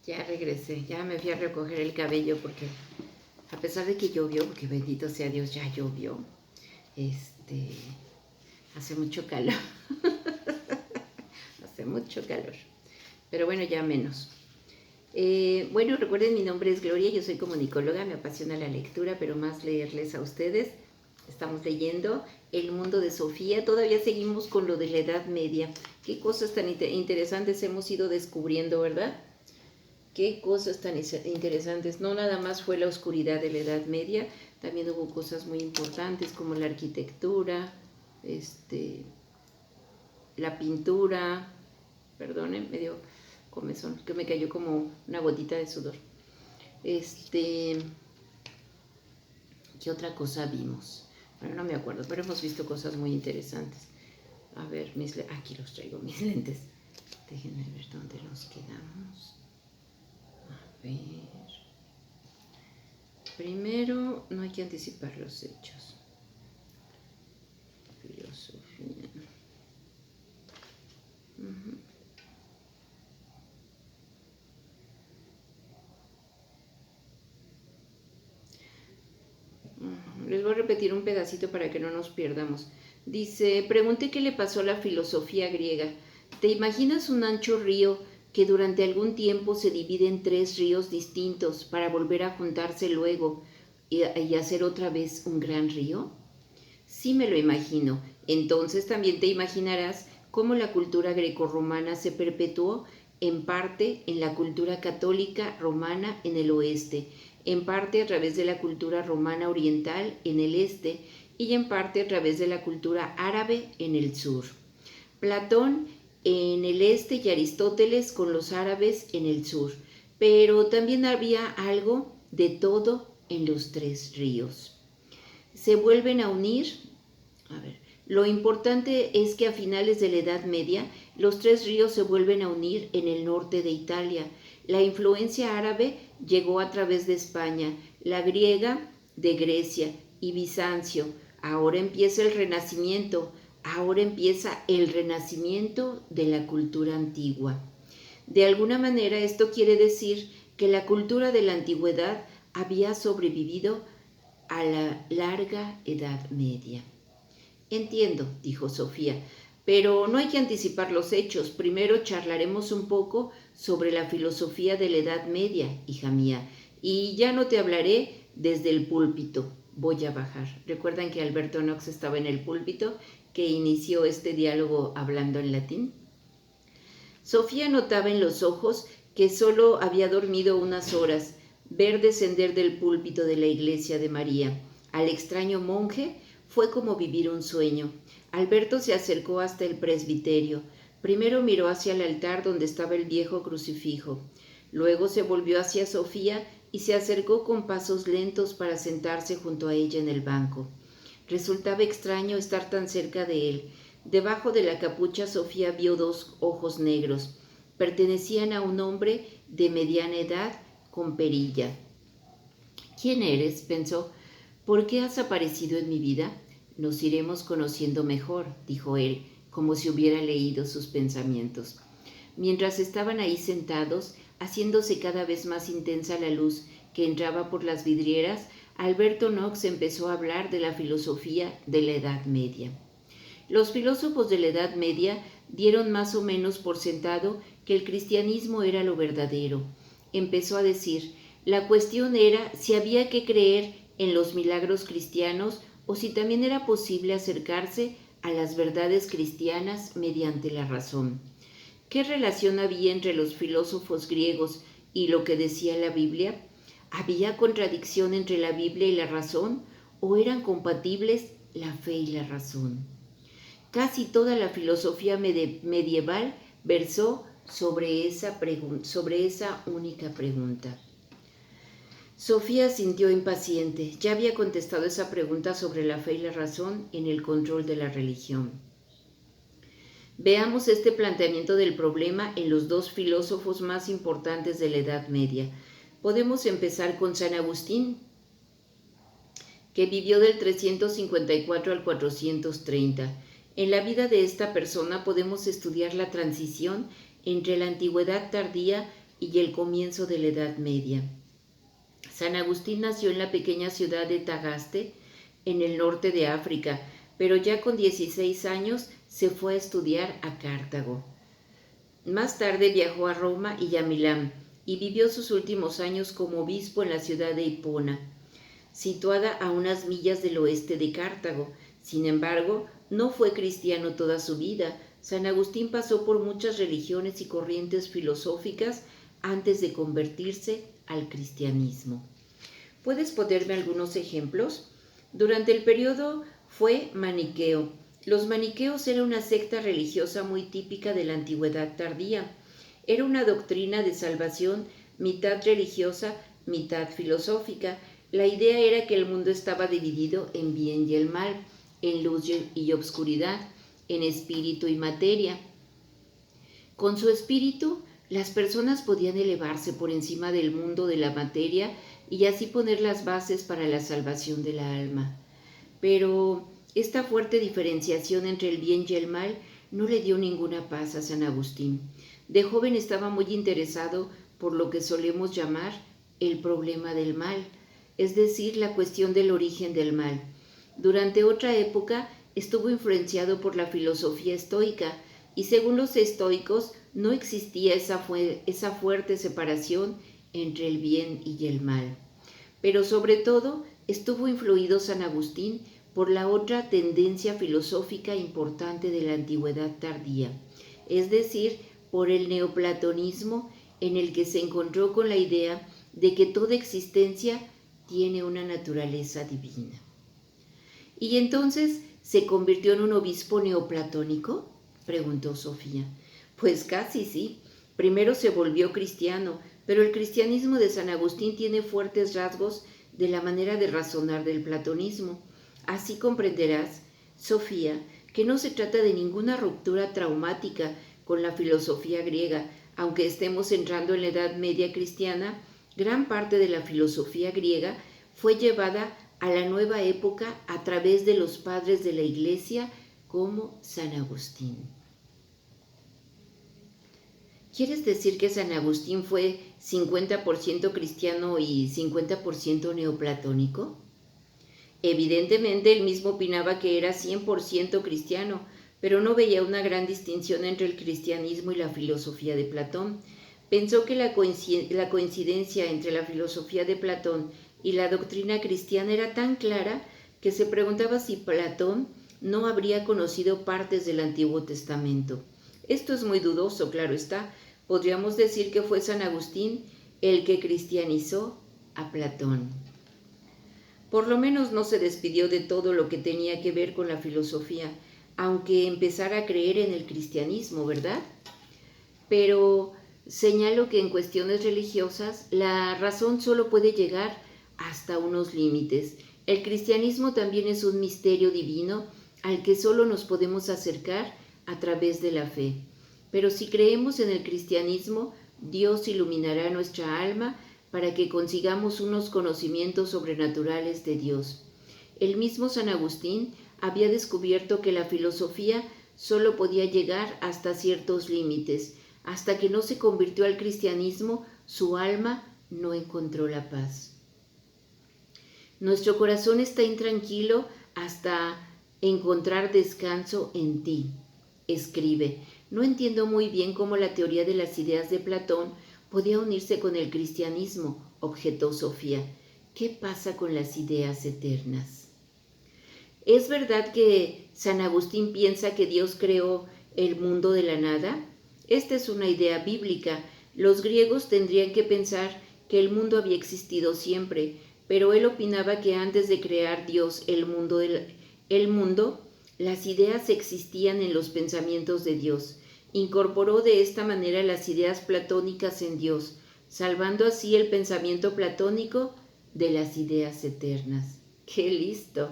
Ya regresé, ya me fui a recoger el cabello porque a pesar de que llovió, porque bendito sea Dios, ya llovió, hace mucho calor, hace mucho calor, pero bueno, ya menos. Bueno, recuerden, mi nombre es Gloria, yo soy comunicóloga, me apasiona la lectura, pero más leerles a ustedes. Estamos leyendo El mundo de Sofía, todavía seguimos con lo de la Edad Media. Qué cosas tan interesantes hemos ido descubriendo, ¿verdad? Qué cosas tan interesantes. No nada más fue la oscuridad de la Edad Media, también hubo cosas muy importantes como la arquitectura, la pintura, perdonen, me dio comezón, que me cayó como una gotita de sudor. ¿Qué otra cosa vimos? Bueno, no me acuerdo, pero hemos visto cosas muy interesantes. A ver, aquí los traigo, mis lentes. Déjenme ver dónde los quedamos. A ver. Primero, no hay que anticipar los hechos. Filosofía. Les voy a repetir un pedacito para que no nos pierdamos. Dice, pregunté qué le pasó a la filosofía griega. ¿Te imaginas un ancho río que durante algún tiempo se divide en 3 ríos distintos para volver a juntarse luego y hacer otra vez un gran río? Sí me lo imagino. Entonces también te imaginarás cómo la cultura grecorromana se perpetuó en parte en la cultura católica romana en el oeste, en parte a través de la cultura romana oriental en el este y en parte a través de la cultura árabe en el sur. Platón en el este y Aristóteles con los árabes en el sur, pero también había algo de todo en los 3 ríos. Se vuelven a unir. A ver, lo importante es que a finales de la Edad Media los 3 ríos se vuelven a unir en el norte de Italia. La influencia árabe llegó a través de España, la griega de Grecia y Bizancio. Ahora empieza el Renacimiento, ahora empieza el renacimiento de la cultura antigua. De alguna manera esto quiere decir que la cultura de la antigüedad había sobrevivido a la larga Edad Media. Entiendo, dijo Sofía, pero no hay que anticipar los hechos. Primero charlaremos un poco sobre la filosofía de la Edad Media, hija mía, y ya no te hablaré desde el púlpito. Voy a bajar. ¿Recuerdan que Alberto Knox estaba en el púlpito, que inició este diálogo hablando en latín? Sofía notaba en los ojos que solo había dormido unas horas, ver descender del púlpito de la iglesia de María al extraño monje fue como vivir un sueño. Alberto se acercó hasta el presbiterio. Primero miró hacia el altar donde estaba el viejo crucifijo. Luego se volvió hacia Sofía y se acercó con pasos lentos para sentarse junto a ella en el banco. Resultaba extraño estar tan cerca de él. Debajo de la capucha Sofía vio 2 ojos negros. Pertenecían a un hombre de mediana edad con perilla. ¿Quién eres?, pensó. ¿Por qué has aparecido en mi vida? Nos iremos conociendo mejor, dijo él, como si hubiera leído sus pensamientos. Mientras estaban ahí sentados, haciéndose cada vez más intensa la luz que entraba por las vidrieras, Alberto Knox empezó a hablar de la filosofía de la Edad Media. Los filósofos de la Edad Media dieron más o menos por sentado que el cristianismo era lo verdadero. Empezó a decir, la cuestión era si había que creer en los milagros cristianos o si también era posible acercarse a las verdades cristianas mediante la razón. ¿Qué relación había entre los filósofos griegos y lo que decía la Biblia? ¿Había contradicción entre la Biblia y la razón o eran compatibles la fe y la razón? Casi toda la filosofía medieval versó sobre esa única pregunta. Sofía sintió impaciente. Ya había contestado esa pregunta sobre la fe y la razón en el control de la religión. Veamos este planteamiento del problema en los 2 filósofos más importantes de la Edad Media. Podemos empezar con San Agustín, que vivió del 354 al 430. En la vida de esta persona podemos estudiar la transición entre la antigüedad tardía y el comienzo de la Edad Media. San Agustín nació en la pequeña ciudad de Tagaste, en el norte de África, pero ya con 16 años se fue a estudiar a Cartago. Más tarde viajó a Roma y a Milán, y vivió sus últimos años como obispo en la ciudad de Hipona, situada a unas millas del oeste de Cartago. Sin embargo, no fue cristiano toda su vida. San Agustín pasó por muchas religiones y corrientes filosóficas antes de convertirse al cristianismo. ¿Puedes ponerme algunos ejemplos? Durante el periodo fue maniqueo. Los maniqueos eran una secta religiosa muy típica de la antigüedad tardía. Era una doctrina de salvación mitad religiosa, mitad filosófica. La idea era que el mundo estaba dividido en bien y el mal, en luz y obscuridad, en espíritu y materia. Con su espíritu, las personas podían elevarse por encima del mundo de la materia y así poner las bases para la salvación de la alma. Pero esta fuerte diferenciación entre el bien y el mal no le dio ninguna paz a San Agustín. De joven estaba muy interesado por lo que solemos llamar el problema del mal, es decir, la cuestión del origen del mal. Durante otra época estuvo influenciado por la filosofía estoica y según los estoicos no existía esa fuerte separación entre el bien y el mal. Pero sobre todo estuvo influido San Agustín por la otra tendencia filosófica importante de la antigüedad tardía, es decir, por el neoplatonismo, en el que se encontró con la idea de que toda existencia tiene una naturaleza divina. ¿Y entonces se convirtió en un obispo neoplatónico?, preguntó Sofía. Pues casi sí. Primero se volvió cristiano, pero el cristianismo de San Agustín tiene fuertes rasgos de la manera de razonar del platonismo. Así comprenderás, Sofía, que no se trata de ninguna ruptura traumática con la filosofía griega. Aunque estemos entrando en la Edad Media cristiana, gran parte de la filosofía griega fue llevada a la nueva época a través de los padres de la Iglesia como San Agustín. ¿Quieres decir que San Agustín fue 50% cristiano y 50% neoplatónico? Evidentemente él mismo opinaba que era 100% cristiano, pero no veía una gran distinción entre el cristianismo y la filosofía de Platón. Pensó que la coincidencia entre la filosofía de Platón y la doctrina cristiana era tan clara que se preguntaba si Platón no habría conocido partes del Antiguo Testamento. Esto es muy dudoso, claro está. Podríamos decir que fue San Agustín el que cristianizó a Platón. Por lo menos no se despidió de todo lo que tenía que ver con la filosofía, aunque empezara a creer en el cristianismo, ¿verdad? Pero señalo que en cuestiones religiosas la razón solo puede llegar hasta unos límites. El cristianismo también es un misterio divino al que solo nos podemos acercar a través de la fe. Pero si creemos en el cristianismo, Dios iluminará nuestra alma para que consigamos unos conocimientos sobrenaturales de Dios. El mismo San Agustín había descubierto que la filosofía solo podía llegar hasta ciertos límites. Hasta que no se convirtió al cristianismo, su alma no encontró la paz. Nuestro corazón está intranquilo hasta encontrar descanso en ti. Escribe. No entiendo muy bien cómo la teoría de las ideas de Platón podía unirse con el cristianismo, objetó Sofía. ¿Qué pasa con las ideas eternas? ¿Es verdad que San Agustín piensa que Dios creó el mundo de la nada? Esta es una idea bíblica. Los griegos tendrían que pensar que el mundo había existido siempre, pero él opinaba que antes de crear Dios el mundo, las ideas existían en los pensamientos de Dios. Incorporó de esta manera las ideas platónicas en Dios, salvando así el pensamiento platónico de las ideas eternas. ¡Qué listo!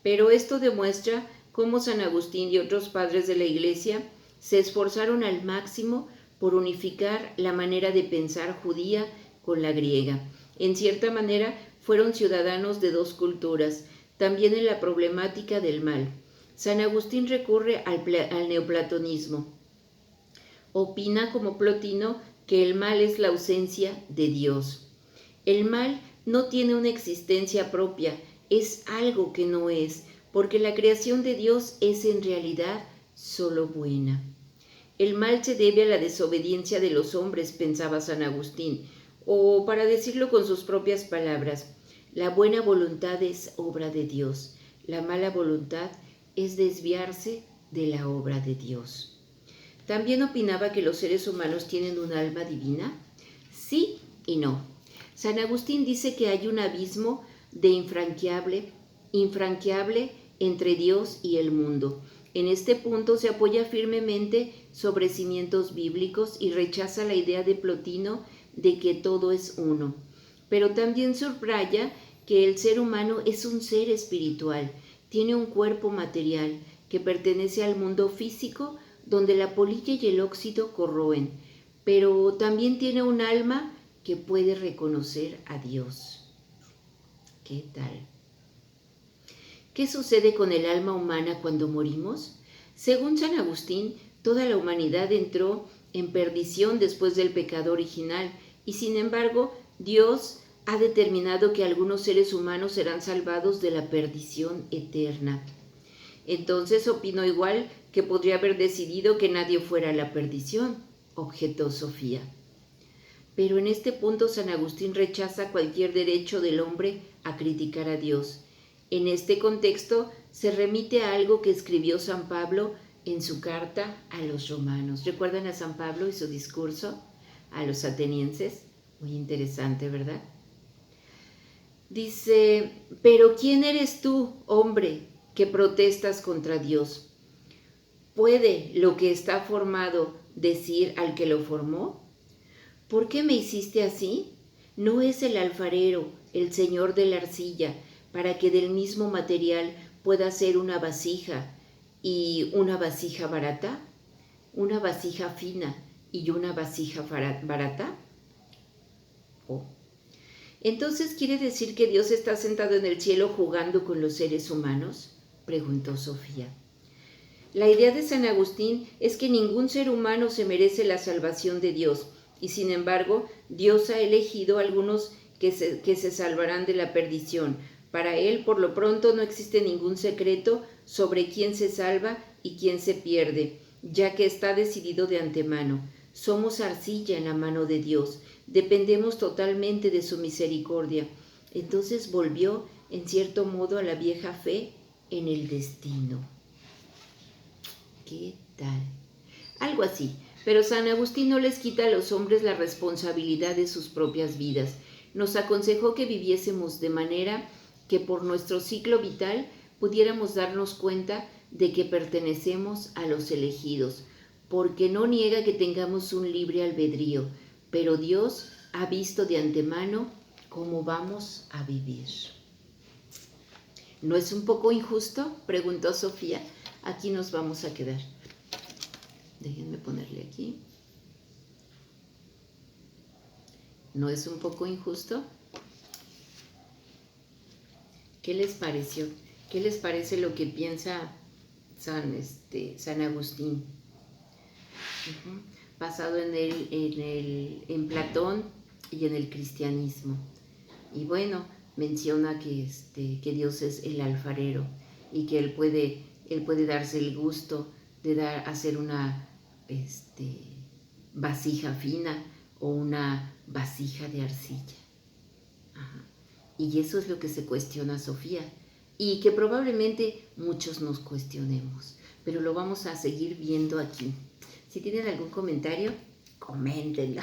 Pero esto demuestra cómo San Agustín y otros padres de la Iglesia se esforzaron al máximo por unificar la manera de pensar judía con la griega. En cierta manera, fueron ciudadanos de dos culturas, también en la problemática del mal. San Agustín recurre al neoplatonismo. Opina como Plotino que el mal es la ausencia de Dios. El mal no tiene una existencia propia, es algo que no es, porque la creación de Dios es en realidad solo buena. El mal se debe a la desobediencia de los hombres, pensaba San Agustín, o para decirlo con sus propias palabras, la buena voluntad es obra de Dios, la mala voluntad es desviarse de la obra de Dios. También opinaba que los seres humanos tienen un alma divina. Sí y no. San Agustín dice que hay un abismo de infranqueable entre Dios y el mundo. En este punto se apoya firmemente sobre cimientos bíblicos y rechaza la idea de Plotino de que todo es uno. Pero también subraya que el ser humano es un ser espiritual, tiene un cuerpo material que pertenece al mundo físico donde la polilla y el óxido corroen, pero también tiene un alma que puede reconocer a Dios. ¿Qué tal? ¿Qué sucede con el alma humana cuando morimos? Según San Agustín, toda la humanidad entró en perdición después del pecado original y sin embargo Dios ha determinado que algunos seres humanos serán salvados de la perdición eterna. Entonces opino igual que podría haber decidido que nadie fuera a la perdición, objetó Sofía. Pero en este punto San Agustín rechaza cualquier derecho del hombre a criticar a Dios. En este contexto se remite a algo que escribió San Pablo en su carta a los romanos. ¿Recuerdan a San Pablo y su discurso a los atenienses? Muy interesante, ¿verdad? Dice, pero ¿quién eres tú, hombre, que protestas contra Dios? ¿Puede lo que está formado decir al que lo formó? ¿Por qué me hiciste así? ¿No es el alfarero, el señor de la arcilla, para que del mismo material pueda ser una vasija y una vasija barata? ¿Una vasija fina y una vasija barata? Oh. ¿Entonces quiere decir que Dios está sentado en el cielo jugando con los seres humanos?, preguntó Sofía. La idea de San Agustín es que ningún ser humano se merece la salvación de Dios, y sin embargo, Dios ha elegido a algunos que se salvarán de la perdición. Para él, por lo pronto, no existe ningún secreto sobre quién se salva y quién se pierde, ya que está decidido de antemano. Somos arcilla en la mano de Dios, dependemos totalmente de su misericordia. Entonces volvió, en cierto modo, a la vieja fe en el destino. ¿Qué tal? Algo así, pero San Agustín no les quita a los hombres la responsabilidad de sus propias vidas. Nos aconsejó que viviésemos de manera que por nuestro ciclo vital pudiéramos darnos cuenta de que pertenecemos a los elegidos, porque no niega que tengamos un libre albedrío, pero Dios ha visto de antemano cómo vamos a vivir. ¿No es un poco injusto?, preguntó Sofía. Aquí nos vamos a quedar. Déjenme ponerle aquí. ¿No es un poco injusto? ¿Qué les pareció? ¿Qué les parece lo que piensa San Agustín? Basado en Platón y en el cristianismo. Y bueno, menciona que Dios es el alfarero y que Él puede darse el gusto de hacer una vasija fina o una vasija de arcilla. Ajá. Y eso es lo que se cuestiona Sofía, y que probablemente muchos nos cuestionemos, pero lo vamos a seguir viendo aquí. Si tienen algún comentario, coméntenlo.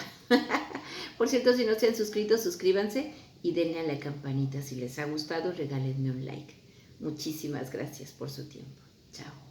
Por cierto, si no se han suscrito, suscríbanse y denle a la campanita. Si les ha gustado, regálenme un like. Muchísimas gracias por su tiempo. Chao.